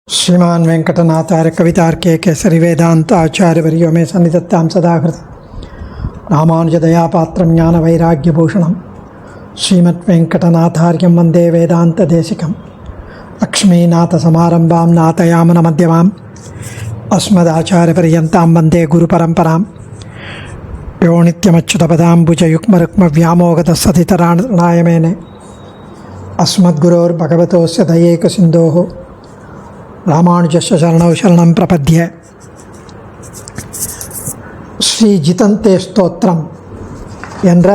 श्रीमान वेंकटनाथार्य कवितार्के केसरी वेदांत आचार्यवर्यो मे सन्निधत्तां सदाहृत् रामानुजदयापात्रं ज्ञानवैराग्यभूषणं श्रीमद्वेंकटनाथार्यं वन्दे वेदान्तदेशिकं लक्ष्मीनाथसमारम्भां नाथयामनमध्यमाम् अस्मदाचार्यपर्यन्तां वन्दे गुरुपरम्परां यो नित्यमच्युतपदाम्बुजयुग्मरुक्मव्यामोगतसतितराणाय मेने अस्मद्गुरोर्भगवतोस्य दयैकसिन्धोः ராமானுஜஸ்ய சரணௌ சரணம் பிரபத்ய. ஸ்ரீ ஜிதந்தே ஸ்தோத்திரம் என்ற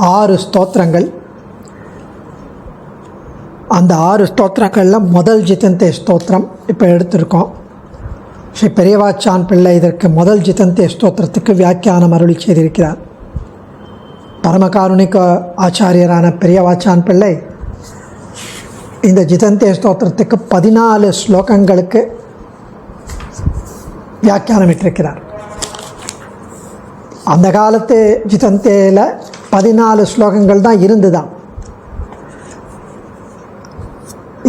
6 ஸ்தோத்திரங்கள். அந்த 6 ஸ்தோத்திரங்களில் முதல் ஜிதந்தே ஸ்தோத்திரம் இப்போ எடுத்திருக்கோம். ஸ்ரீ பெரியவாச்சான் பிள்ளை இதற்கு முதல் ஜிதந்தே ஸ்தோத்திரத்துக்கு வியாக்கியானம் அருளி செய்திருக்கிறார். பரமகாருணிக ஆச்சாரியரான பெரியவாச்சான் பிள்ளை இந்த ஜிதந்தே ஸ்தோத்திரத்துக்கு 14 ஸ்லோகங்களுக்கு வியாக்கியானம் இட்டிருக்கிறார். அந்த காலத்து ஜிதந்தேயில் 14 ஸ்லோகங்கள் தான் இருந்துதான்.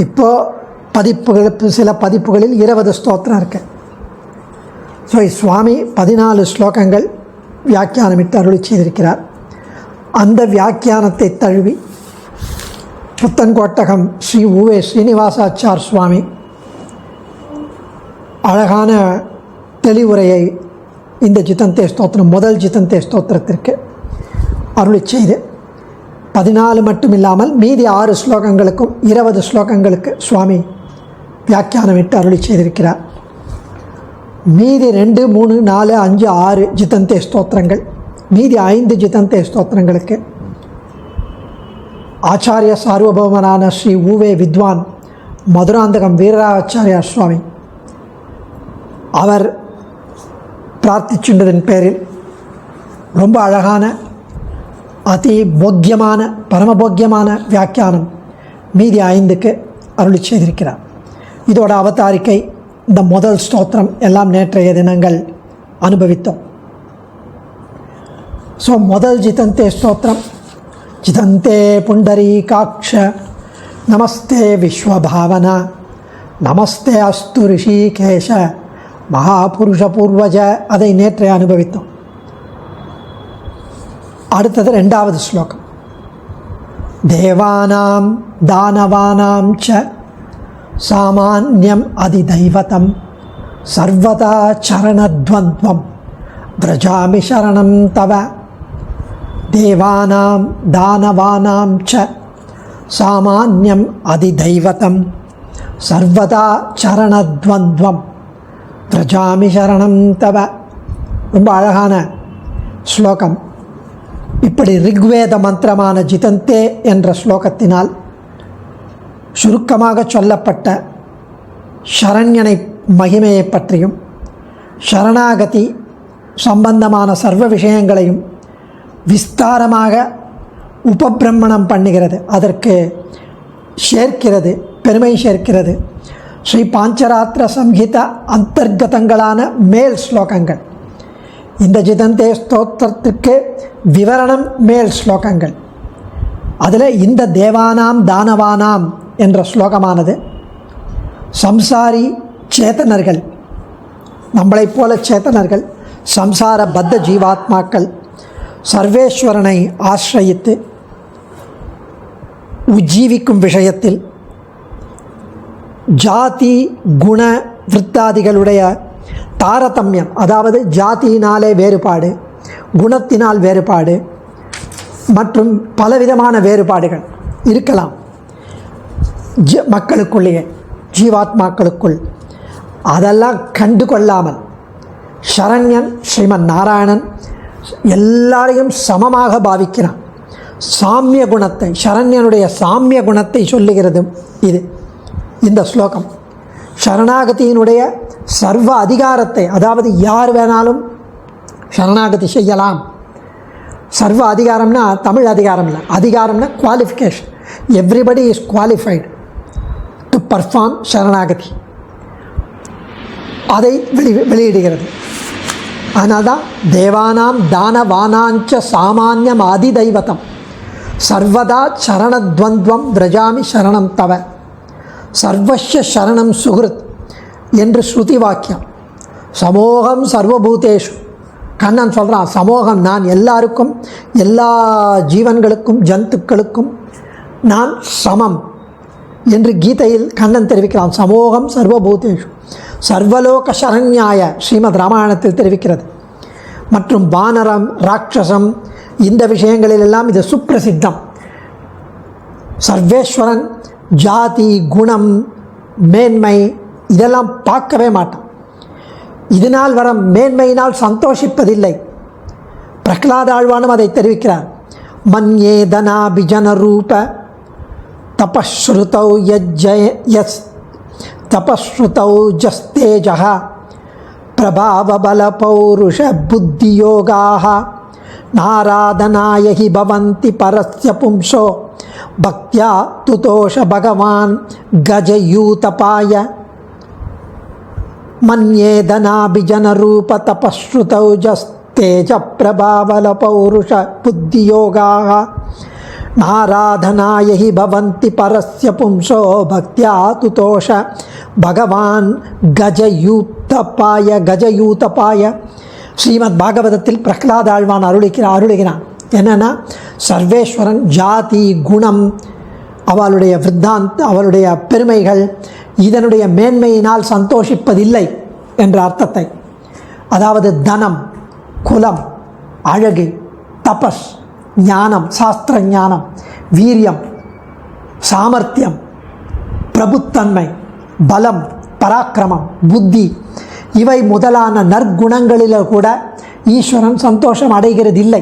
இப்போது சில பதிப்புகளில் 20 ஸ்தோத்திரம் இருக்கு. ஸோ சுவாமி 14 ஸ்லோகங்கள் வியாக்கியானமிட்டு அருளி செய்திருக்கிறார். அந்த வியாக்கியானத்தை தழுவி புத்தன்கோட்டகம் ஸ்ரீ உவே ஸ்ரீனிவாசாச்சார் சுவாமி அழகான தெளிவுரையை இந்த ஜிதந்தே ஸ்தோத்திரம் முதல் ஜிதந்தே ஸ்தோத்திரத்திற்கு அருளி செய்து 14 மட்டும் இல்லாமல் மீதி 6 ஸ்லோகங்களுக்கும் 20 ஸ்லோகங்களுக்கு சுவாமி வியாக்கியானமிட்டு அருளி செய்திருக்கிறார். மீதி 2, 3, 4, 5, 6 ஜிதந்தே ஸ்தோத்திரங்கள், மீதி 5 ஜிதந்தே ஸ்தோத்திரங்களுக்கு ஆச்சாரிய சார்வபௌமனான ஸ்ரீ ஊவே வித்வான் மதுராந்தகம் வீரராச்சாரியா சுவாமி அவர் பிரார்த்திச்சுன்றதன் பேரில் ரொம்ப அழகான போக்கியமான பரமபோக்கியமான வியாக்கியானம் மீதி 5க்கு அருளி செய்திருக்கிறார். இதோட அவதாரிக்கை இந்த முதல் ஸ்தோத்திரம் எல்லாம் நேற்றைய தினங்கள் அனுபவித்தோம். ஸோ முதல் ஜிதந்தே ஸ்தோத்திரம். ஜிதந்தே புண்டரீகாக்ஷ நமஸ்தே விஸ்வபாவனா நமஸ்தே அஸ்து ரிஷிகேஷ மகாபுருஷ பூர்வஜ. அதை நேற்றைய அனுபவித்தோம். அடுத்தது 2வது ஸ்லோகம். தேவானாம் தானவானாம் ச சாமான்யம் அதிதைவதம் சர்வதா சரணத்வந்த்வம் வ்ரஜாமி சரணம் தவ. தேவானாம் தானவானாம் ச சாமான்யம் அதிதைவதம் சர்வதா சரணத்வந்த்வம் வ்ரஜாமி சரணம் தவ. ரொம்ப அழகான ஸ்லோகம். இப்படி ரிக்வேத மந்திரமான ஜிதந்தே என்ற ஸ்லோகத்தினால் சுருக்கமாக சொல்லப்பட்ட சரண்யனை மகிமையை பற்றியும் சரணாகதி சம்பந்தமான சர்வ விஷயங்களையும் விஸ்தாரமாக உபபிரமணம் பண்ணுகிறது, அதற்கு சேர்க்கிறது, பெருமை சேர்க்கிறது. ஸ்ரீ பாஞ்சராத்திர சம்ஹித அந்தர்கதங்களான மேல் ஸ்லோகங்கள். இந்த ஜிதந்தே ஸ்தோத்திரத்துக்கு விவரணம் மேல் ஸ்லோகங்கள். அதில் இந்த தேவானாம் தானவானாம் என்ற ஸ்லோகமானது சம்சாரி சேத்தனர்கள், நம்மளைப் போல சேத்தனர்கள், சம்சார பத்த ஜீவாத்மாக்கள் சர்வேஸ்வரனை ஆசிரயித்து உஜ்ஜீவிக்கும் விஷயத்தில் ஜாதி குண விருத்தாதிகளுடைய தாரதமியம், அதாவது ஜாதியினாலே வேறுபாடு, குணத்தினால் வேறுபாடு மற்றும் பலவிதமான வேறுபாடுகள் இருக்கலாம் மக்களுக்குள்ளேயே, ஜீவாத்மாக்களுக்குள். அதெல்லாம் கண்டு கொள்ளாமல் சரண்யன் ஸ்ரீமன் நாராயணன் எல்லாரையும் சமமாக பாவிக்கிறான். சாமிய குணத்தை, சரண்யனுடைய சாமிய குணத்தை சொல்லுகிறது இது இந்த ஸ்லோகம். சரணாகதியினுடைய சர்வ அதிகாரத்தை, அதாவது யார் வேணாலும் சரணாகதி செய்யலாம். சர்வ அதிகாரம்னா தமிழ் அதிகாரம் இல்லை, அதிகாரம்னா qualification. Everybody is qualified to perform சரணாகதி. அதை வெளியிடுகிறது. அதனால்தான் தேவானாம் தானவானாஞ்ச சாமான்யம் அதிதைவதம் சர்வதா சரணத்வந்த்வம் வ்ரஜாமி சரணம் தவ சர்வஸ்ய சரணம் சுகிருத் என்று ஸ்ருதி வாக்கியம். சமோகம் சர்வபூதேஷு, கண்ணன் சொல்கிறான் சமோகம், நான் எல்லாருக்கும் எல்லா ஜீவன்களுக்கும் ஜந்துக்களுக்கும் நான் சமம் என்று கீதையில் கண்ணன் தெரிவிக்கிறான். சமோகம் சர்வபூதேஷு சர்வலோக சரண்யாய ஸ்ரீமத் ராமாயணத்தில் தெரிவிக்கிறது. மற்றும் வானரம் ராட்சசம் இந்த விஷயங்களிலெல்லாம் இது சுப்பிரசித்தம். சர்வேஸ்வரன் ஜாதி குணம் மேன்மை இதெல்லாம் பார்க்கவே மாட்டான். இதனால் வர மேன்மையினால் சந்தோஷிப்பதில்லை. பிரகலாத ஆழ்வானும் அதை தெரிவிக்கிறார். மன்யே தனாபிஜன ரூப தபஸ்ருதௌ யஜ்ஜயஸ் தபஸ்ருதௌ ஜஸ்தேஜஹ பிரபாவ பல பௌருஷ புத்தியோகாஹ நாராதனாய ஹி பவந்தி பரஸ்ய பும்சோ பக்த்யா துதோஷ பகவான் கஜயூதபாய. மன்யே தனாபிஜன ரூப தபஸ்ருதௌ ஜஸ்தேஜ பிரபாவல பௌருஷ புத்தியோகாஹ நாராதனாய ஹி பவந்தி பரஸ்ய பும்சோ பக்த்யா துதோஷ பகவான் கஜயூதபாய. கஜயூதபாய ஸ்ரீமத் பாகவதத்தில் பிரகலாத ஆழ்வான் அருளுகிறான். என்னென்னா சர்வேஸ்வரன் ஜாதி குணம் அவளுடைய விருத்தாந்த் அவளுடைய பெருமைகள் இதனுடைய மேன்மையினால் சந்தோஷிப்பதில்லை என்ற அர்த்தத்தை, அதாவது தனம் குலம் அழகு தபஸ் ஞானம் சாஸ்திர ஞானம் வீரியம் சாமர்த்தியம் பிரபுத்தன்மை பலம் பராக்கிரமம் புத்தி இவை முதலான நற்குணங்களில் கூட ஈஸ்வரன் சந்தோஷம் அடைகிறதில்லை.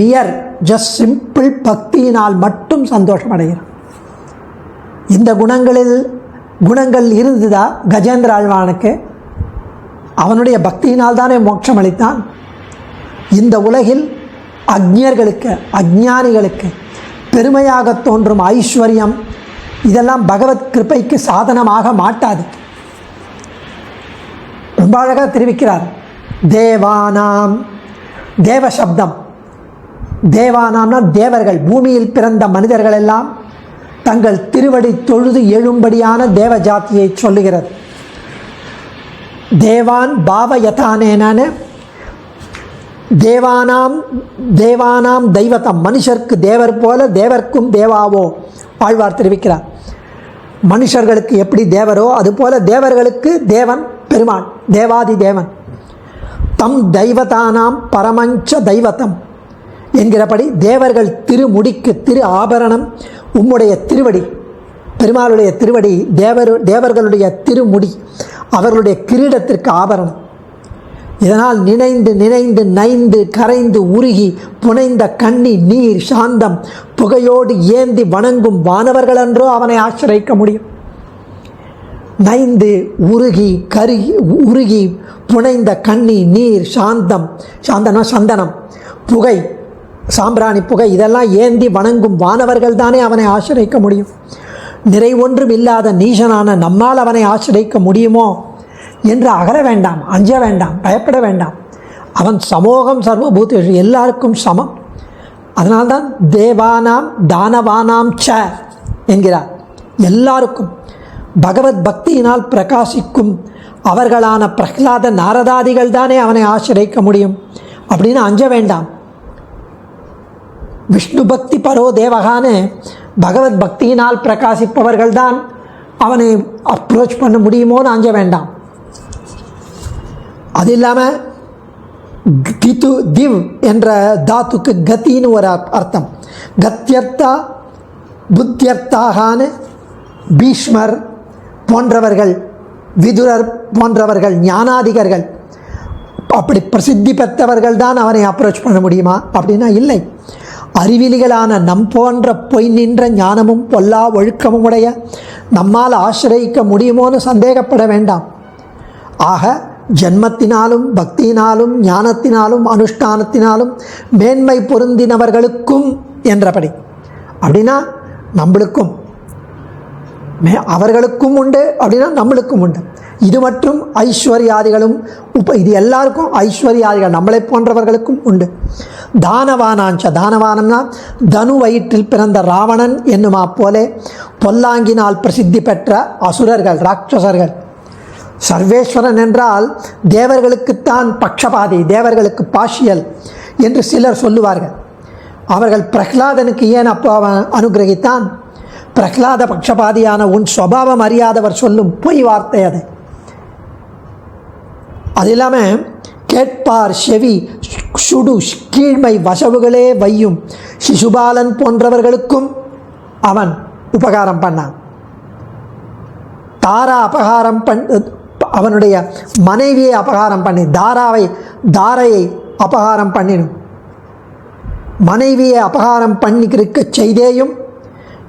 மியர் ஜஸ்ட் சிம்பிள் பக்தியினால் மட்டும் சந்தோஷம் அடைகிறான். இந்த குணங்கள் இருந்ததா கஜேந்திர ஆழ்வானுக்கு? அவனுடைய பக்தியினால் தானே மோட்சம் அளித்தான். இந்த உலகில் அஞ்ஞர்களுக்கு அஞ்ஞானிகளுக்கு பெருமையாக தோன்றும் ஐஸ்வர்யம் இதெல்லாம் பகவத் கிருபைக்கு சாதனமாக மாட்டாது. ரொம்ப அழகாக தெரிவிக்கிறார். தேவானாம் தேவ சப்தம், தேவானாம்னா தேவர்கள், பூமியில் பிறந்த மனிதர்கள் எல்லாம் தங்கள் திருவடி தொழுது எழும்படியான தேவ ஜாத்தியை சொல்லுகிறது. தேவான் பாவயதானேன தேவானாம் தெய்வத்தம், மனுஷருக்கு தேவர் போல தேவர்க்கும் தேவாவோ ஆழ்வார் தெரிவிக்கிறார். மனுஷர்களுக்கு எப்படி தேவரோ அதுபோல தேவர்களுக்கு தேவன் பெருமான் தேவாதி தேவன். தம் தெய்வதானாம் பரமஞ்ச தெய்வத்தம் என்கிறபடி தேவர்கள் திருமுடிக்கு திரு ஆபரணம் உம்முடைய திருவடி, பெருமாளுடைய திருவடி தேவர்களுடைய திருமுடி அவர்களுடைய கிரீடத்திற்கு ஆபரணம். இதனால் நினைந்து நினைந்து நைந்து கரைந்து உருகி புனைந்த கண்ணி நீர் சாந்தம் புகையோடு ஏந்தி வணங்கும் வானவர்களென்றோ அவனை ஆசிரியிக்க முடியும். நைந்து உருகி புனைந்த கண்ணி நீர் சாந்தம், சாந்தனா சந்தனம் புகை சாம்பிராணி புகை இதெல்லாம் ஏந்தி வணங்கும் வானவர்கள் தானே அவனை ஆசிரியிக்க முடியும். நிறை ஒன்றும் இல்லாத நீசனான நம்மால் அவனை ஆசிரியிக்க முடியுமோ என்று அகல வேண்டாம், அஞ்ச வேண்டாம், பயப்பட வேண்டாம். அவன் சமோகம் சர்வபூதேஷு எல்லாருக்கும் சமம். அதனால்தான் தேவானாம் தானவானாம் ச என்கிறார். எல்லாருக்கும் பகவத் பக்தியினால் பிரகாசிக்கும் அவர்களான பிரகலாத நாரதாதிகள் தானே அவனை ஆசிரியிக்க முடியும் அப்படின்னு அஞ்ச வேண்டாம். விஷ்ணு பக்தி பரோ தேவகான்னு பகவத் பக்தியினால் பிரகாசிப்பவர்கள் தான் அவனை அப்ரோச் பண்ண முடியுமோன்னு அஞ்ச வேண்டாம். அது இல்லாமல் திவ் என்ற தாத்துக்கு கத்தின்னு ஒரு அர்த்தம். கத்தியர்த்தா புத்தியர்த்தாகான்னு பீஷ்மர் போன்றவர்கள் விதுரர் போன்றவர்கள் ஞானாதிகர்கள் அப்படி பிரசித்தி பெற்றவர்கள் தான் அவனை அப்ரோச் பண்ண முடியுமா அப்படின்னா இல்லை. அறிவிலிகளான நம் போன்ற பொய் நின்ற ஞானமும் பொல்லா ஒழுக்கமும் உடைய நம்மால் ஆசிரியிக்க முடியுமோன்னு சந்தேகப்பட வேண்டாம். ஆக ஜென்மத்தினாலும் பக்தியினாலும் ஞானத்தினாலும் அனுஷ்டானத்தினாலும் மேன்மை பொருந்தினவர்களுக்கும் என்றபடி அப்படின்னா நம்மளுக்கும் அவர்களுக்கும் உண்டு அப்படின்னா நம்மளுக்கும் உண்டு. இது மற்றும் ஐஸ்வர்யாதிகளும் இது எல்லாருக்கும் ஐஸ்வர்யாதிகள் நம்மளை போன்றவர்களுக்கும் உண்டு. தானவானாஞ்ச, தானவானம்னா தனு வயிற்றில் பிறந்த ராவணன் என்னுமா போலே பொல்லாங்கினால் பிரசித்தி பெற்ற அசுரர்கள், ராட்சசர்கள். சர்வேஸ்வரன் என்றால் தேவர்களுக்குத்தான் பட்சபாதி, தேவர்களுக்கு பாஷியல் என்று சிலர் சொல்லுவார்கள். அவர்கள் பிரஹ்லாதனுக்கு ஏன் அப்போ அவன் அனுகிரகித்தான்? பிரஹ்லாத பட்சபாதியான உன் சுபாவம் அறியாதவர் சொல்லும் பொய் வார்த்தை அது. அது இல்லாமல் கேட்பார் செவி சுடு கீழ்மை வசவுகளே வையும் சிசுபாலன் போன்றவர்களுக்கும் அவன் உபகாரம் பண்ணான். தாரா அபகாரம் அவனுடைய மனைவியை அபகாரம் பண்ணி, தாரையை அபகாரம் பண்ணினும் மனைவியை அபகாரம் பண்ணிருக்க செய்தேயும்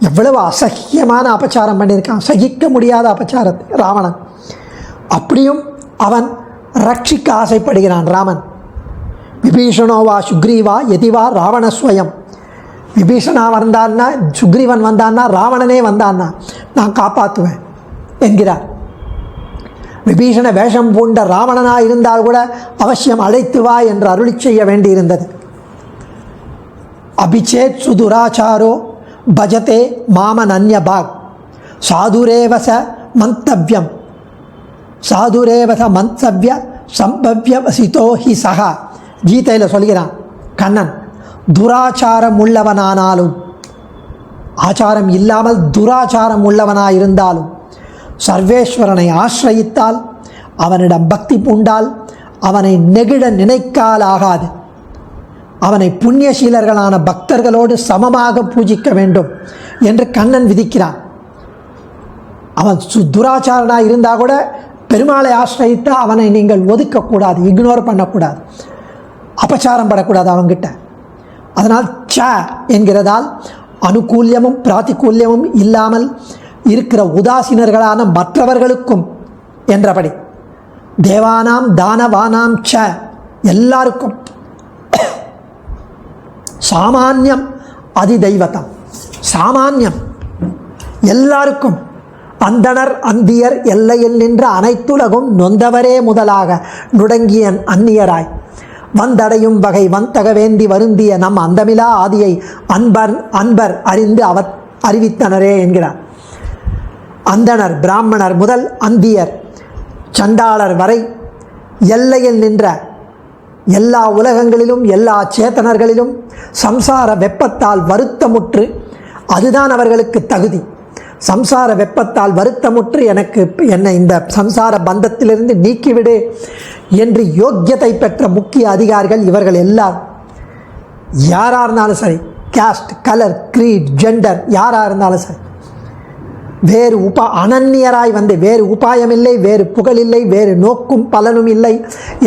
எவ்வளவு அசகியமான அபச்சாரம் பண்ணியிருக்கான், சகிக்க முடியாத அபச்சாரத்தை ராவணன். அப்படியும் அவன் ரட்சிக்க ஆசைப்படுகிறான் ராமன். விபீஷணோவா சுக்ரீவா எதிவா ராவணஸ்வயம். விபீஷணா வந்தான்னா, சுக்ரீவன் வந்தான்னா, ராவணனே வந்தான்னா நான் காப்பாற்றுவேன் என்கிறார். விபீஷண வேஷம் பூண்ட ராவணனாக இருந்தால் கூட அவசியம் அழைத்து வா என்று அருளி செய்ய வேண்டியிருந்தது. அபிச்சேத் சுதுராச்சாரோ பஜதே மாமனன்யபாக் சாதுரேவச மந்தவ்யம் சாதுரேவச மந்தவ்ய சம்பவ்ய வசிதோ ஹி சகா. கீதையில் சொல்கிறான் கண்ணன். துராச்சாரம் உள்ளவனானாலும், ஆச்சாரம் இல்லாமல் துராச்சாரம் உள்ளவனாயிருந்தாலும் சர்வேஸ்வரனை ஆசிரயித்தால், அவனிடம் பக்தி பூண்டால், அவனை நெகிழ நினைக்கால் ஆகாது. அவனை புண்ணியசீலர்களான பக்தர்களோடு சமமாக பூஜிக்க வேண்டும் என்று கண்ணன் விதிக்கிறான். அவன் துராச்சாரனாக இருந்தால் கூட பெருமாளை ஆசிரயித்து அவனை நீங்கள் ஒதுக்கக்கூடாது, இக்னோர் பண்ணக்கூடாது, அபச்சாரம் படக்கூடாது அவன்கிட்ட. அதனால் ச என்கிறதால் அனுகூல்யமும் பிராத்திகூல்யமும் இல்லாமல் இருக்கிற உதாசீனர்களான மற்றவர்களுக்கும் என்றபடி தேவானாம் தானவானாம் ச எல்லாருக்கும் சாமானியம் அதிதெய்வத்தம். சாமானியம் எல்லாருக்கும் அந்தணர் அந்தியர் எல்லையில் நின்ற அனைத்துலகும் நொந்தவரே முதலாக நுடங்கிய அந்நியராய் வந்தடையும் வகை வந்தகவேந்தி வருந்திய நம் அந்தமிலா ஆதியை அன்பர் அறிந்து அவர் அறிவித்தனரே என்கிறார். அந்தணர் பிராமணர் முதல் அந்தியர் சண்டாளர் வரை எல்லையில் நின்ற எல்லா உலகங்களிலும் எல்லா சேத்தனர்களிலும் சம்சார வெப்பத்தால் வருத்தமுற்று, அதுதான் அவர்களுக்கு தகுதி. சம்சார வெப்பத்தால் வருத்தமுற்று என்னை இந்த சம்சார பந்தத்திலிருந்து நீக்கிவிடு என்று யோக்கியத்தை பெற்ற முக்கிய அதிகாரிகள் இவர்கள் எல்லாரும். யாராக இருந்தாலும் சரி, காஸ்ட், கலர், க்ரீட், ஜெண்டர் யாராக இருந்தாலும் சரி, வேறு அனன்யராய் வந்து வேறு உபாயம் இல்லை, வேறு புகழில்லை, வேறு நோக்கும் பலனும் இல்லை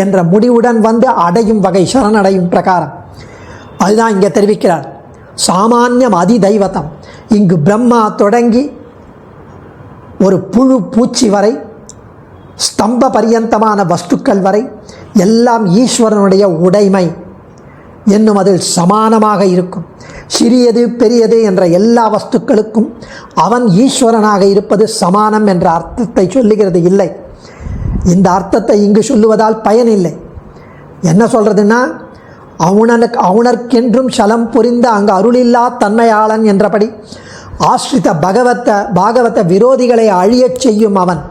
என்ற முடிவுடன் வந்து அடையும் வகை சரணடையும் பிரகாரம் அதுதான் இங்கே தெரிவிக்கிறார். சாமானியம் அதிதெய்வத்தம். இங்கு பிரம்மா தொடங்கி ஒரு புழு பூச்சி வரை, ஸ்தம்ப பரியந்தமான வஸ்துக்கள் வரை எல்லாம் ஈஸ்வரனுடைய உடைமை என்னும் அதில் சமானமாக இருக்கும். சிறியது பெரியது என்ற எல்லா வஸ்துக்களுக்கும் அவன் ஈஸ்வரனாக இருப்பது சமானம் என்ற அர்த்தத்தை சொல்லுகிறது இல்லை. இந்த அர்த்தத்தை இங்கு சொல்லுவதால் பயனில்லை. என்ன சொல்கிறதுன்னா, அவுணர்க்கென்றும் சலம் புரிந்த அங்கு அருளில்லா தன்மையாளன் என்றபடி ஆஸ்ரித பாகவத விரோதிகளை அழியச் செய்யும் அவன்.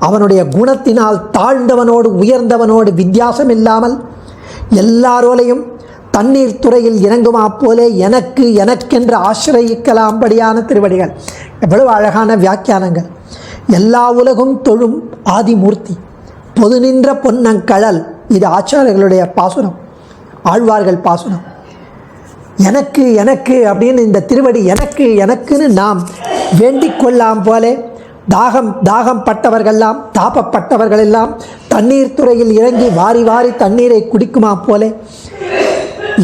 அவனுடைய குணத்தினால் தாழ்ந்தவனோடு உயர்ந்தவனோடு வித்தியாசம் இல்லாமல் எல்லாரோலையும் தண்ணீர் துறையில் இறங்குமா போலே எனக்கென்று ஆசிரயிக்கலாம்படியான திருவடிகள். எவ்வளவு அழகான வியாக்கியானங்கள். எல்லா உலகும் தொழும் ஆதிமூர்த்தி பொது நின்ற பொன்னங்கழல். இது ஆச்சாரியர்களுடைய பாசுரம், ஆழ்வார்கள் பாசுரம். எனக்கு அப்படின்னு இந்த திருவடி எனக்குன்னு நாம் வேண்டிக் கொள்ளாம் போலே தாகம் பட்டவர்களெல்லாம், தாபப்பட்டவர்களெல்லாம் தண்ணீர் துறையில் இறங்கி வாரி வாரி தண்ணீரை குடிக்குமா போலே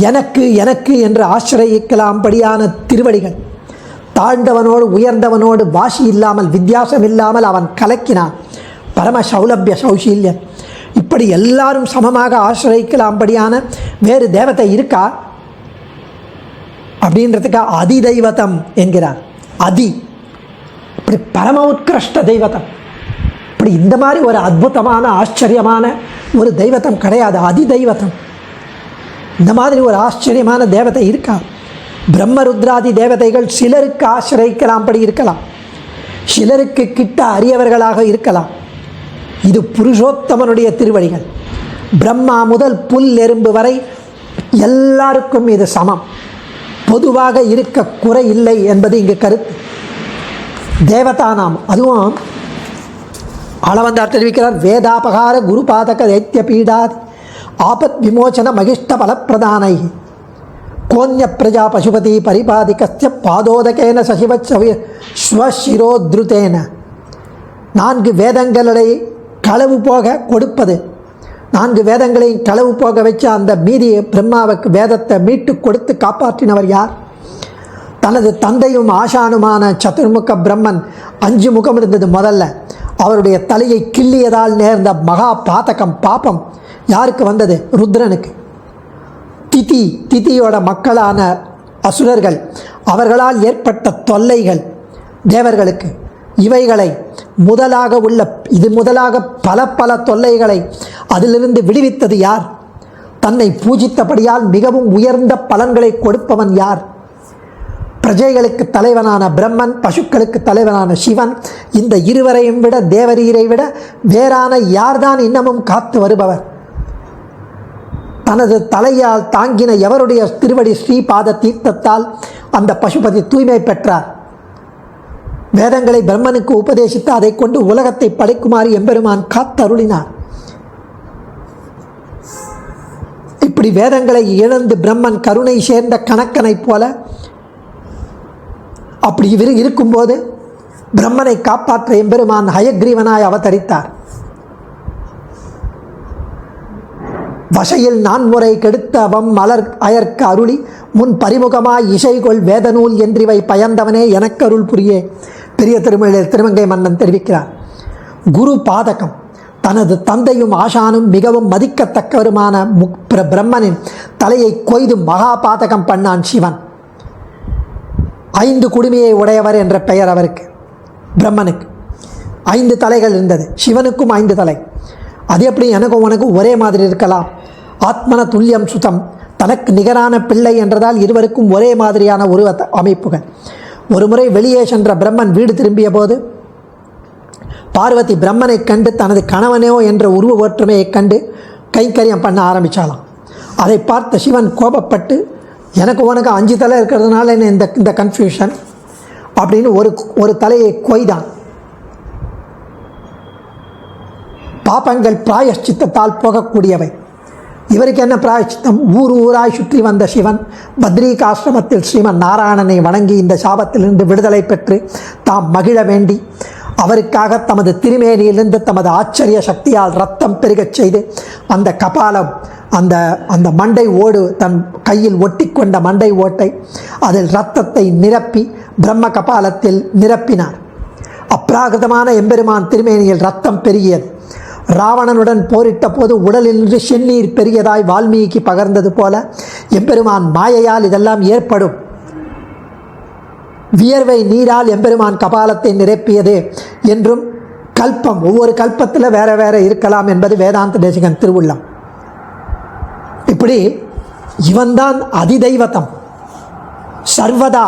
எனக்கு என்று ஆசிரயிக்கலாம்படியான திருவடிகள். தாழ்ந்தவனோடு உயர்ந்தவனோடு வாசி இல்லாமல் வித்தியாசம் இல்லாமல் அவன் கலக்கினான். பரம சௌலபிய சௌசீல்யம். இப்படி எல்லாரும் சமமாக ஆசிரயிக்கலாம்படியான வேறு தேவதை இருக்கா அப்படின்றதுக்கு அதிதெய்வத்தம் என்கிறார். இப்படி பரம உத்கிருஷ்ட தெய்வத்தம், இப்படி இந்த மாதிரி ஒரு அற்புதமான ஆச்சரியமான ஒரு தெய்வத்தம் கிடையாது. அதி தெய்வத்தம். இந்த மாதிரி ஒரு ஆச்சரியமான தேவதை இருக்கா? பிரம்மருத்ராதி தேவதைகள் சிலருக்கு ஆசிரியிக்கலாம்படி இருக்கலாம், சிலருக்கு கிட்ட அரியவர்களாக இருக்கலாம். இது புருஷோத்தமனுடைய திருவடிகள். பிரம்மா முதல் புல் எறும்பு வரை எல்லாருக்கும் இது சமம், பொதுவாக இருக்க குறை இல்லை என்பது இங்கு கருத்து. தேவதானாம், அதுவும் ஆளவந்தார் தெரிவிக்கிறார், வேதாபகார குருபாதக தைத்திய பீடாதி ஆபத் விமோச்சன மகிஷ்ட பலப்பிரதானை கோன்ய பிரஜா பசுபதி பரிபாதிகஸ்ய பாதோதகேன சசிவ ஸ்வசிரோத்ருதேன. 4 வேதங்களை களவு போக கொடுப்பது, 4 வேதங்களையும் களவு போக வச்சு அந்த மீதியை பிரம்மாவுக்கு வேதத்தை மீட்டு கொடுத்து காப்பாற்றினவர் யார்? தனது தந்தையும் ஆசானுமான சதுர்முக பிரம்மன் 5 முகம் இருந்தது. முதல்ல அவருடைய தலையை கிள்ளியதால் நேர்ந்த மகா பாதகம் பாபம் யாருக்கு வந்தது? ருத்ரனுக்கு. திதியோட மக்களான அசுரர்கள், அவர்களால் ஏற்பட்ட தொல்லைகள் தேவர்களுக்கு. இவைகளை முதலாக பல தொல்லைகளை அதிலிருந்து விடுவித்தது யார்? தன்னை பூஜித்தபடியால் மிகவும் உயர்ந்த பலன்களை கொடுப்பவன் யார்? பிரஜைகளுக்கு தலைவனான பிரம்மன், பசுக்களுக்கு தலைவனான சிவன். இந்த இருவரையும் விட, தேவரீரை விட வேறான யார்தான் இன்னமும் காத்து வருபவர்? தனது தலையால் தாங்கின எவருடைய திருவடி ஸ்ரீபாத தீர்த்தத்தால் அந்த பசுபதி தூய்மை பெற்றார்? வேதங்களை பிரம்மனுக்கு உபதேசித்து அதை கொண்டு உலகத்தை படைக்குமாறு எம்பெருமான் காத்தருளினார். இப்படி வேதங்களை இழந்து பிரம்மன் கருணை சேர்ந்த கணக்கனைப் போல அப்படி இருக்கும்போது பிரம்மனை காப்பாற்ற எம்பெருமான் ஹயக்ரீவனாய் அவதரித்தார். வசையில் 4 முறை கெடுத்த அவம் மலர் அயர்க்க அருளி முன் பரிமுகமாய் இசைகொள் வேதநூல் என்றிவை பயந்தவனே எனக்கு அருள் புரியே. பெரிய திருமங்கை மன்னன் தெரிவிக்கிறார். குரு பாதகம், தனது தந்தையும் ஆசானும் மிகவும் மதிக்கத்தக்கவருமான பிரம்மனின் தலையை கொய்து மகா பாதகம் பண்ணான் சிவன். 5 குடுமையை உடையவர் என்ற பெயர் அவருக்கு. பிரம்மனுக்கு 5 தலைகள் இருந்தது, சிவனுக்கும் 5 தலை. அது எப்படி எனக்கும் உனக்கும் ஒரே மாதிரி இருக்கலாம்? ஆத்மன துல்லியம் சுதம், தனக்கு நிகரான பிள்ளை என்றதால் இருவருக்கும் ஒரே மாதிரியான உருவ அமைப்புகள். ஒரு முறை வெளியே சென்ற பிரம்மன் வீடு திரும்பிய போது பார்வதி பிரம்மனை கண்டு தனது கணவனோ என்ற உருவ ஒற்றுமையை கண்டு கைங்கரியம் பண்ண ஆரம்பித்தாலாம். அதை பார்த்த சிவன் கோபப்பட்டு, எனக்கு உனக்கு 5 தலை இருக்கிறதுனால என்ன இந்த கன்ஃபியூஷன் அப்படின்னு ஒரு தலையை கொய்தான். பாபங்கள் பிராயஷ்சித்தத்தால் போகக்கூடியவை. இவருக்கு என்ன பிராயஷ்சித்தம்? ஊராய் சுற்றி வந்த சிவன் பத்ரிகாசிரமத்தில் ஸ்ரீமன் நாராயணனை வணங்கி இந்த சாபத்திலிருந்து விடுதலை பெற்று தாம் மகிழ வேண்டி அவருக்காக தமது திருமேனியிலிருந்து தமது ஆச்சரிய சக்தியால் ரத்தம் பெருகச் செய்து அந்த கபாலம், அந்த மண்டை ஓடு, தன் கையில் ஒட்டி கொண்ட மண்டை ஓட்டை அதில் இரத்தத்தை நிரப்பி பிரம்ம கபாலத்தில் நிரப்பினார். அப்ராகிருதமான எம்பெருமான் திருமேனியில் ரத்தம் பெருகியது. ராவணனுடன் போரிட்ட போது உடலில் செந்நீர் பெரியதாய் வால்மீகி பகர்ந்தது போல எம்பெருமான் மாயையால் இதெல்லாம் ஏற்படும். வியர்வை நீரால் எம்பெருமான் கபாலத்தை நிரப்பியது என்றும் கல்பம், ஒவ்வொரு கல்பத்தில் வேற வேற இருக்கலாம் என்பது வேதாந்த தேசிகன் திருவுள்ளம். இப்படி இவன்தான் அதிதெய்வத்தம். சர்வதா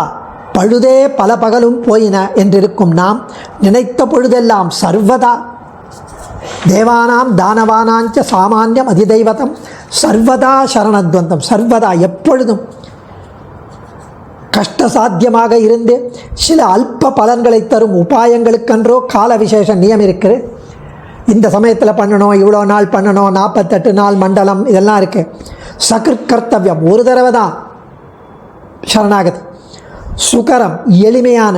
பழுதே பல பகலும் போயின என்றிருக்கும் நாம் நினைத்த பொழுதெல்லாம் சர்வதா தேவானாம் தானவானாஞ்ச சாமானியம் அதிதெய்வத்தம் சர்வதா சரணத்வந்தம். சர்வதா எப்பொழுதும் கஷ்டசாத்தியமாக இருந்து சில அல்ப பலன்களை தரும் உபாயங்களுக்கென்றோ கால விசேஷ நியம் இருக்குது. இந்த சமயத்தில் பண்ணணும், இவ்வளோ நாள் பண்ணணும், 48 நாள் மண்டலம் இதெல்லாம் இருக்குது. சகிருத் கர்த்தவியம், ஒரு தடவை தான் சரணாகதி. சுகரம், எளிமையான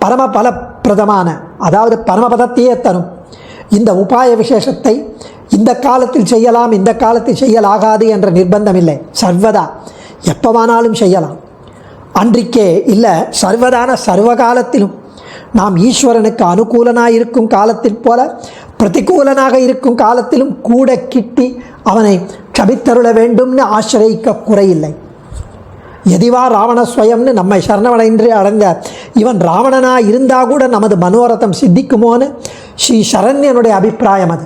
பரமபலப்பிரதமான, அதாவது பரமபதத்தையே தரும் இந்த உபாய விசேஷத்தை இந்த காலத்தில் செய்யலாம், இந்த காலத்தில் செய்யலாகாது என்ற நிர்பந்தம் இல்லை. சர்வதா எப்பவானாலும் செய்யலாம். அன்றைக்கே இல்லை, சர்வதான சர்வகாலத்திலும் நாம் ஈஸ்வரனுக்கு அனுகூலனாக இருக்கும் காலத்தில் போல பிரதிகூலனாக இருக்கும் காலத்திலும் கூட கிட்டி அவனை க்ஷமித்தருள வேண்டும்னு ஆசிரியிக்க குறையில்லை. எதிவா ராவண ஸ்வயம்னு நம்மை சரணவடைந்து அடைந்த இவன் ராவணனாக இருந்தால் கூட நமது மனோரதம் சித்திக்குமோன்னு ஸ்ரீ சரண்யனுடைய அபிப்பிராயம். அது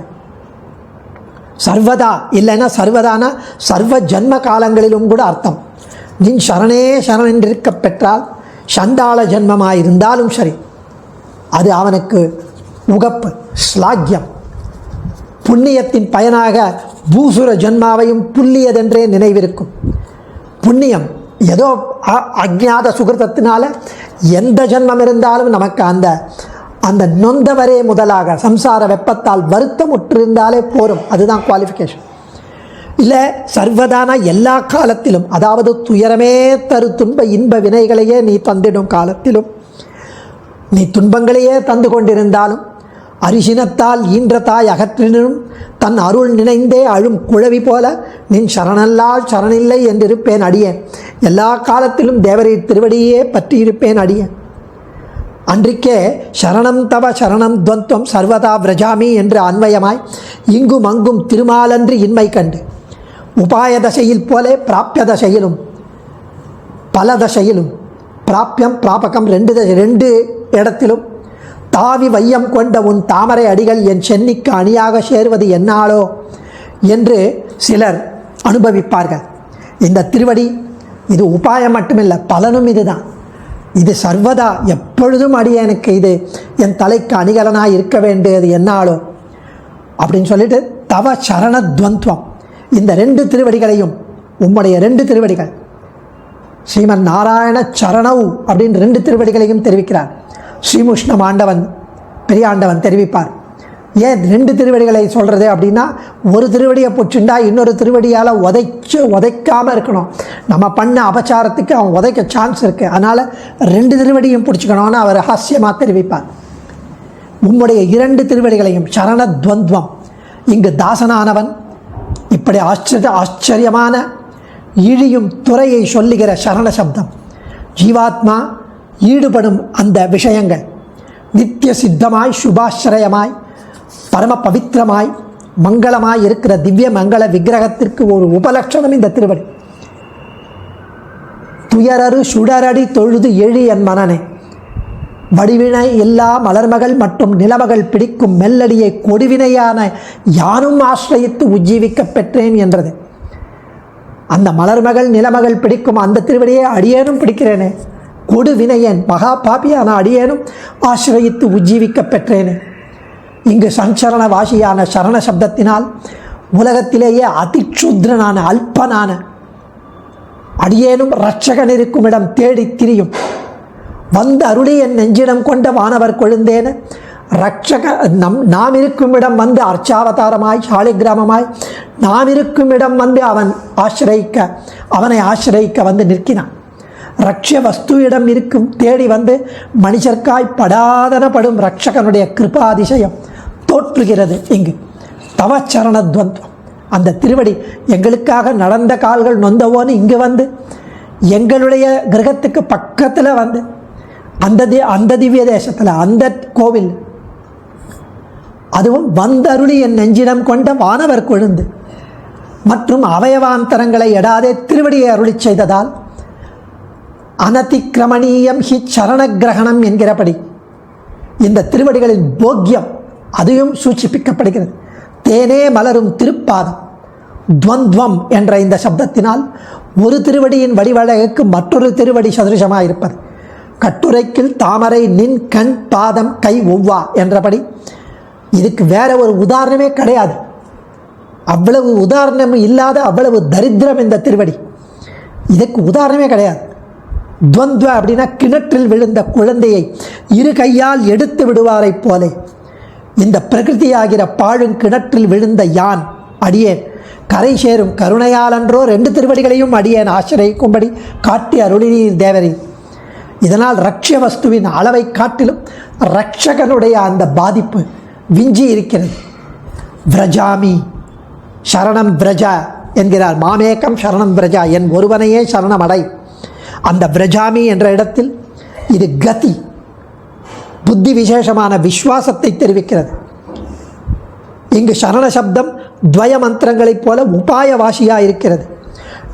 சர்வதா இல்லைன்னா சர்வதானா சர்வ ஜன்ம காலங்களிலும் கூட அர்த்தம். நின் சரணே சரணென்றிருக்க பெற்றால் சண்டாள ஜன்மமாயிருந்தாலும் சரி அது அவனுக்கு உகப்பு, ஸ்லாக்கியம். புண்ணியத்தின் பயனாக பூசுர ஜன்மாவையும் புல்லியதென்றே நினைவிருக்கும். புண்ணியம் ஏதோ அஜ்ஞாத சுகிருதத்தினால எந்த ஜன்மம் இருந்தாலும் நமக்கு அந்த நொந்தவரே முதலாக சம்சார வெப்பத்தால் வருத்தம் உற்றிருந்தாலே போரும். அதுதான் குவாலிஃபிகேஷன். இல்லை சர்வதான எல்லா காலத்திலும், அதாவது துயரமே தரு துன்ப இன்ப வினைகளையே நீ தந்திடும் காலத்திலும், நீ துன்பங்களையே தந்து கொண்டிருந்தாலும், அரிசினத்தால் ஈன்ற தாய் அகற்றினும் தன் அருள் நினைந்தே அழும் குழவி போல நின் சரணல்லால் சரணில்லை என்றிருப்பேன் அடியேன். எல்லா காலத்திலும் தேவரீர் திருவடியே பற்றியிருப்பேன் அடியேன். அன்றிக்கே சரணம் தவ சரணம் துவந்தம் சர்வதா விரஜாமி என்று அன்வயமாய் இங்கும் அங்கும் திருமாலன்று இன்மை கண்டு உபாய தசையில் போலே பிராப்பிய தசையிலும் பல தசையிலும் பிராப்பியம் பிராபகம் ரெண்டு இடத்திலும் தாவி வையம் கொண்ட உன் தாமரை அடிகள் என் சென்னிக்கு அணியாக சேருவது என்னாலோ என்று சிலர் அனுபவிப்பார்கள். இந்த திருவடி இது உபாயம் மட்டுமில்லை, பலனும் இதுதான். இது சர்வதா எப்பொழுதும் அடியனுக்கு இது என் தலைக்கு அணிகலனாக இருக்க வேண்டியது என்னாலோ அப்படின்னு சொல்லிட்டு தவ சரணத்வந்த்வம், இந்த ரெண்டு திருவடிகளையும், உம்முடைய ரெண்டு திருவடிகள் ஸ்ரீமன் நாராயண சரணவ் அப்படின்னு ரெண்டு திருவடிகளையும் தெரிவிக்கிறார். ஸ்ரீமுஷ்ணம் ஆண்டவன் பெரிய ஆண்டவன் தெரிவிப்பார். ஏன் ரெண்டு திருவடிகளை சொல்கிறது அப்படின்னா, ஒரு திருவடியை பிடிச்சுண்டா இன்னொரு திருவடியால் உதைக்காமல் இருக்கணும். நம்ம பண்ண அபச்சாரத்துக்கு அவன் உதைக்க சான்ஸ் இருக்குது. அதனால் ரெண்டு திருவடியும் பிடிச்சிக்கணும்னு அவர் ரகசியமாக தெரிவிப்பார். உம்முடைய இரண்டு திருவடிகளையும் சரணத்வந்த்வம், இங்கு தாசனானவன் இப்படி ஆச்சரியமான இழியும் துறையை சொல்லுகிற சரண சப்தம். ஜீவாத்மா ஈடுபடும் அந்த விஷயங்கள் நித்திய சித்தமாய் சுபாஸ்ரயமாய் பரம பவித்திரமாய் மங்களமாய் இருக்கிற திவ்ய மங்கள விக்கிரகத்திற்கு ஒரு உபலட்சணம் இந்த திருவடி. துயரறு சுடரடி தொழுது எழு என் மனனே, வடிவினை எல்லா மலர்மகள் மற்றும் நிலமகள் பிடிக்கும் மெல்லடியை கொடுவினையான யானும் ஆசிரயித்து உஜ்ஜீவிக்க பெற்றேன் என்றது. அந்த மலர்மகள் நிலமகள் பிடிக்கும் அந்த திருவடியை அடியேனும் பிடிக்கிறேனே, கொடுவினையன் மகா பாபியான அடியேனும் ஆசிரயித்து உஜ்ஜீவிக்க பெற்றேனே. இங்கு சஞ்சரண வாசியான சரண சப்தத்தினால் உலகத்திலேயே அதிக்ஷுத்ரனான அல்பனான அடியேனும் இரட்சகன் இருக்கும் இடம் தேடி திரியும். வந்து அருளி என் நெஞ்சிடம் கொண்ட வானவர் கொழுந்தேன ரட்சக நாம் இருக்கும் இடம் வந்து அர்ச்சாவதாரமாய் சாலிகிராமமாய் நாம் இருக்கும் இடம் வந்து அவனை ஆசிரயிக்க வந்து நிற்கினான். ரட்ச வஸ்து இடம் இருக்கும் தேடி வந்து மனுஷர்க்காய் படாதனப்படும் ரட்சகனுடைய கிருபாதிசயம் தோற்றுகிறது. இங்கு தவச்சரணத்வந்த்வம், அந்த திருவடி எங்களுக்காக நடந்த கால்கள் நொந்தவோன்னு இங்கு வந்து எங்களுடைய கிரகத்துக்கு பக்கத்தில் வந்து அந்த திவ்ய தேசத்தில் அந்த கோவில், அதுவும் வந்தருளி என் நெஞ்சிடம் கொண்ட வானவர் கொழுந்து மற்றும் அவயவாந்தரங்களை எடாதே திருவடியை அருளி செய்ததால் அனதிக்கிரமணீயம் ஹி சரணகிரகணம் என்கிறபடி இந்த திருவடிகளின் போக்கியம் அதையும் சூச்சிப்பிக்கப்படுகிறது. தேனே மலரும் திருப்பாதம் துவந்த்வம் என்ற இந்த சப்தத்தினால் ஒரு திருவடியின் வடிவழகுக்கு மற்றொரு திருவடி சதுரிசமாக இருப்பது. கட்டுரைக்கில் தாமரை நின் கண் பாதம் கை ஒவ்வா என்றபடி இதுக்கு வேற ஒரு உதாரணமே கிடையாது. அவ்வளவு உதாரணம் இல்லாத அவ்வளவு தரித்திரம் இந்த திருவடி. இதுக்கு உதாரணமே கிடையாது. துவந்த்வ அப்படின்னா கிணற்றில் விழுந்த குழந்தையை இரு கையால் எடுத்து விடுவாரை போலே இந்த பிரகிருதியாகிற பாழும் கிணற்றில் விழுந்த யான் அடியேன் கரை சேரும் கருணையாலன்றோ ரெண்டு திருவடிகளையும் அடியேன் ஆசிரயிக்கும்படி காட்டி அருளினீர் தேவரே. இதனால் ரட்சிய வஸ்துவின் அளவை காட்டிலும் ரட்சகனுடைய அந்த பாதிப்பு விஞ்சி இருக்கிறது. விரஜாமி சரணம் விரஜா என்கிறார். மாமேகம் சரணம் விரஜா, என் ஒருவனையே சரணம் அடை. அந்த விரஜாமி என்ற இடத்தில் இது கதி, புத்தி விசேஷமான விஸ்வாசத்தை தெரிவிக்கிறது. இங்கு சரண சப்தம் துவய மந்திரங்களைப் போல உபாயவாசியாக இருக்கிறது.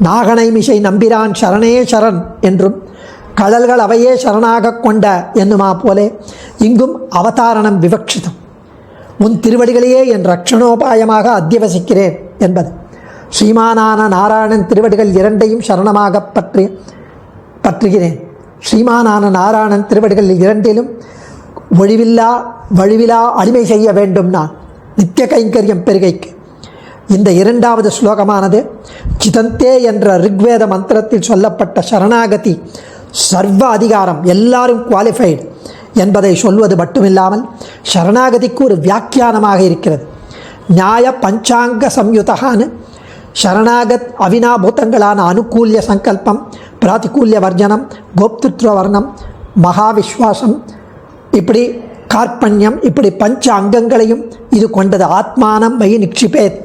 நாகனை மிசை நம்பிரான் சரணே சரண் என்றும் கடல்கள் அவையே சரணாக கொண்ட என்னுமா போலே இங்கும் அவதாரணம் விவக்ஷிதம். உன் திருவடிகளையே என் ரட்சணோபாயமாக அத்தியவசிக்கிறேன் என்பது. ஸ்ரீமானான நாராயணன் திருவடிகள் இரண்டையும் சரணமாக பற்றுகிறேன். ஸ்ரீமானான நாராயணன் திருவடிகள் இரண்டிலும் வழிவிலா அடிமை செய்ய வேண்டும் நான் நித்திய கைங்கரியம் பெருகைக்கு. இந்த இரண்டாவது ஸ்லோகமானது சிதந்தே என்ற ரிக்வேத மந்திரத்தில் சொல்லப்பட்ட சரணாகதி சர்வ அதிகாரம், எல்லாரும் குவாலிஃபைடு என்பதை சொல்வது மட்டுமில்லாமல் சரணாகதிக்கு ஒரு வியாக்கியானமாக இருக்கிறது. நியாய பஞ்சாங்க சம்யுதான்னு சரணாகத் அவினாபூதங்களான அனுகூல்ய சங்கல்பம், பிராதிகூல்ய வர்ஜனம், கோப்திருத்வ வர்ணம், மகாவிஸ்வாசம், இப்படி கார்பண்யம், இப்படி பஞ்ச அங்கங்களையும் இது கொண்டது. ஆத்மானம் மை நிக்ஷிபேத்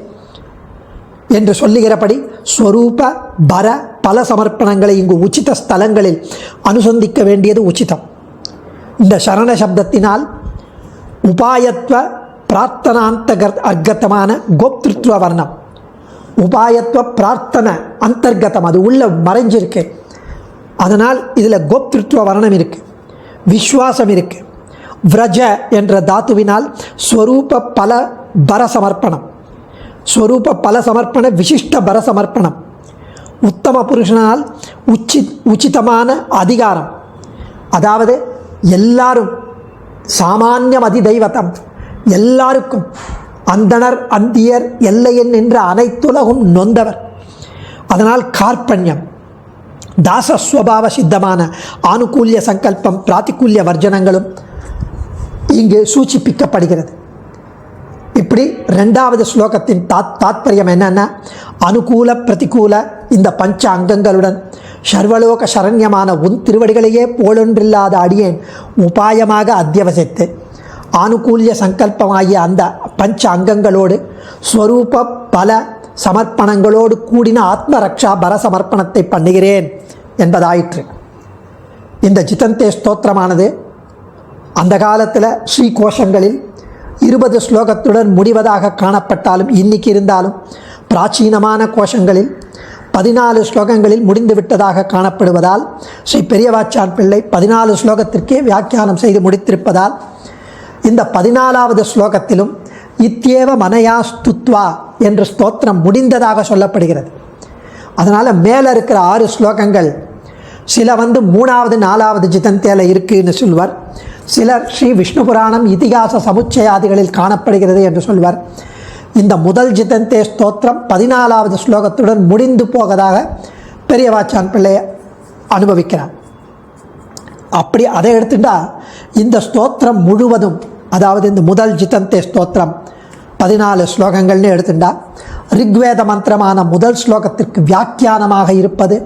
என்று சொல்லுகிறபடி ஸ்வரூப பர பல சமர்ப்பணங்களை இங்கு உச்சித ஸ்தலங்களில் அனுசந்திக்க வேண்டியது உச்சிதம். இந்த சரண சப்தத்தினால் உபாயத்வ பிரார்த்தனாந்த அர்த்தமான கோப்திருத்வ வர்ணம், உபாயத்வ பிரார்த்தனை அந்தர்கதம், அது உள்ள மறைஞ்சிருக்கு. அதனால் இதில் கோப்திருத்வ வர்ணம் இருக்குது, விஸ்வாசம் இருக்குது. விரஜ என்ற தாத்துவினால் ஸ்வரூப பல பர சமர்ப்பணம், ஸ்வரூப பல சமர்ப்பண விசிஷ்ட பர சமர்ப்பணம். உத்தம புருஷனால் உச்சிதமான அதிகாரம், அதாவது எல்லாரும் சாமானியம் அதிதெய்வத்தம், எல்லாருக்கும் அந்தணர் அந்தியர் எல்லையன் என்ற அனைத்துலகும் நொந்தவர். அதனால் கார்பண்யம், தாசஸ்வபாவ சித்தமான ஆனுகூல்ய சங்கல்பம், பிராதிகூல்ய வர்ஜனங்களும் இங்கு சூச்சிப்பிக்கப்படுகிறது. இப்படி ரெண்டாவது ஸ்லோகத்தின் தாத்பரியம் என்னன்னா, அனுகூல பிரதிகூல இந்த பஞ்ச அங்கங்களுடன் சர்வலோக சரண்யமான உன் திருவடிகளையே போலொன்றில்லாத அடியேன் உபாயமாக அத்தியவசித்து ஆனுகூல்ய சங்கல்பமாகிய அந்த பஞ்ச அங்கங்களோடு ஸ்வரூப பல சமர்ப்பணங்களோடு கூடின ஆத்மரக்ஷா பர சமர்ப்பணத்தை பண்ணுகிறேன் என்பதாயிற்று. இந்த ஜிதந்தே ஸ்தோத்திரமானது அந்த காலத்தில் ஸ்ரீ கோஷங்களில் 20 ஸ்லோகத்துடன் முடிவதாக காணப்பட்டாலும் இன்னைக்கு இருந்தாலும் பிராச்சீனமான கோஷங்களில் 14 ஸ்லோகங்களில் முடிந்துவிட்டதாக காணப்படுவதால் ஸ்ரீ பெரியவாச்சான் பிள்ளை 14 ஸ்லோகத்திற்கே வியாக்கியானம் செய்து முடித்திருப்பதால் இந்த 14வது ஸ்லோகத்திலும் இத்யேவ மனயா ஸ்துத்வா என்ற ஸ்தோத்திரம் முடிந்ததாக சொல்லப்படுகிறது. அதனால் மேலே இருக்கிற 6 ஸ்லோகங்கள் சில 3வது 4வது ஜிதந்தேல இருக்குன்னு சொல்வார். சிலர் ஸ்ரீ விஷ்ணு புராணம் இதிகாச சமுச்சயாதிகளில் காணப்படுகிறது என்று சொல்வார். இந்த முதல் ஜிதந்தே ஸ்தோத்திரம் 14வது ஸ்லோகத்துடன் முடிந்து போவதாக பெரியவாச்சான் பிள்ளை அனுபவிக்கிறார். அப்படி அதை எடுத்துட்டா இந்த ஸ்தோத்திரம் முழுவதும், அதாவது இந்த முதல் ஜிதந்தே ஸ்தோத்திரம் 14 ஸ்லோகங்கள்னு எடுத்துட்டா ரிக்வேத மந்திரமான முதல் ஸ்லோகத்திற்கு வியாக்கியானமாக இருப்பது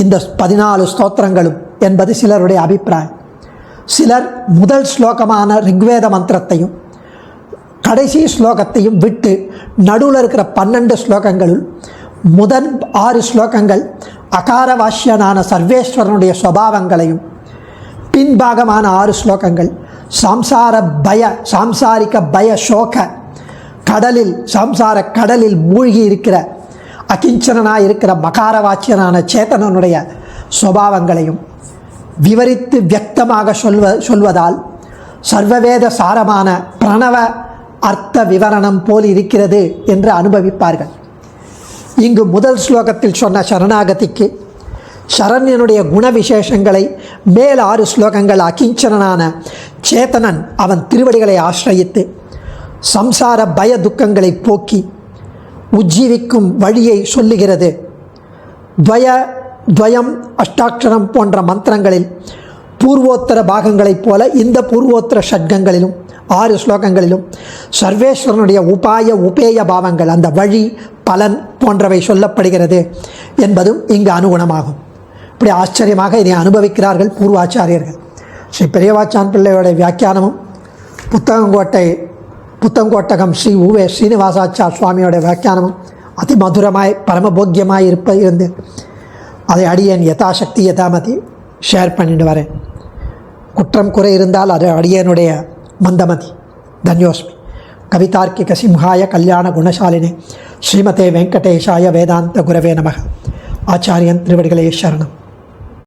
இந்த 14 ஸ்தோத்திரங்களும் என்பது சிலருடைய அபிப்பிராயம். சிலர் முதல் ஸ்லோகமான ரிக்வேத மந்திரத்தையும் கடைசி ஸ்லோகத்தையும் விட்டு நடுவில் இருக்கிற 12 ஸ்லோகங்களுள் முதல் 6 ஸ்லோகங்கள் அகாரவாஷ்யனான சர்வேஸ்வரனுடைய சுபாவங்களையும், பின்பாகமான 6 ஸ்லோகங்கள் சாம்சாரிக பய சோக கடலில், சாம்சார கடலில் மூழ்கி இருக்கிற அகிஞ்சனாக இருக்கிற மகாரவாச்சியனான சேத்தனனுடைய சுபாவங்களையும் விவரித்து வியக்தமாக சொல்வதால் சர்வவேத சாரமான பிரணவ அர்த்த விவரணம் போல் இருக்கிறது என்று அனுபவிப்பார்கள். இங்கு முதல் ஸ்லோகத்தில் சொன்ன சரணாகதிக்கு சரண்யனுடைய குண விசேஷங்களை மேல் 6 ஸ்லோகங்கள் அகிஞ்சனான சேத்தனன் அவன் திருவடிகளை ஆசிரயித்து சம்சார பய துக்கங்களை போக்கி உஜ்ஜீவிக்கும் வழியை சொல்லுகிறது. துவயம் அஷ்டாட்சரம் போன்ற மந்திரங்களில் பூர்வோத்தர பாகங்களைப் போல இந்த பூர்வோத்தர ஷட்கங்களிலும் 6 ஸ்லோகங்களிலும் சர்வேஸ்வரனுடைய உபேய பாவங்கள், அந்த வழி பலன் போன்றவை சொல்லப்படுகிறது என்பதும் இங்கு அனுகுணமாகும். இப்படி ஆச்சரியமாக இதை அனுபவிக்கிறார்கள் பூர்வாச்சாரியர்கள். ஸ்ரீ பெரியவாச்சான் பிள்ளையோட வியாக்கியானமும் புத்தங்கோட்டகம் ஸ்ரீ உவே ஸ்ரீனிவாசாச்சார் சுவாமியோட வியாக்கியானமும் அதிமதுரமாய் பரமபோக்கியமாய் இருந்து அதை அடியேன் யதாசக்தி யதாமதி ஷேர் பண்ணிட்டு வரேன். குற்றம் குறை இருந்தால் அது அடியேனுடைய மந்தமதி. தன்யோஸ்மி. கவிதார்க்கிக சிம்ஹாய கல்யாண குணசாலினே ஸ்ரீமதே வெங்கடேஷாய வேதாந்த குரவே நமக. ஆச்சாரியன் திருவடிகளே சரணம்.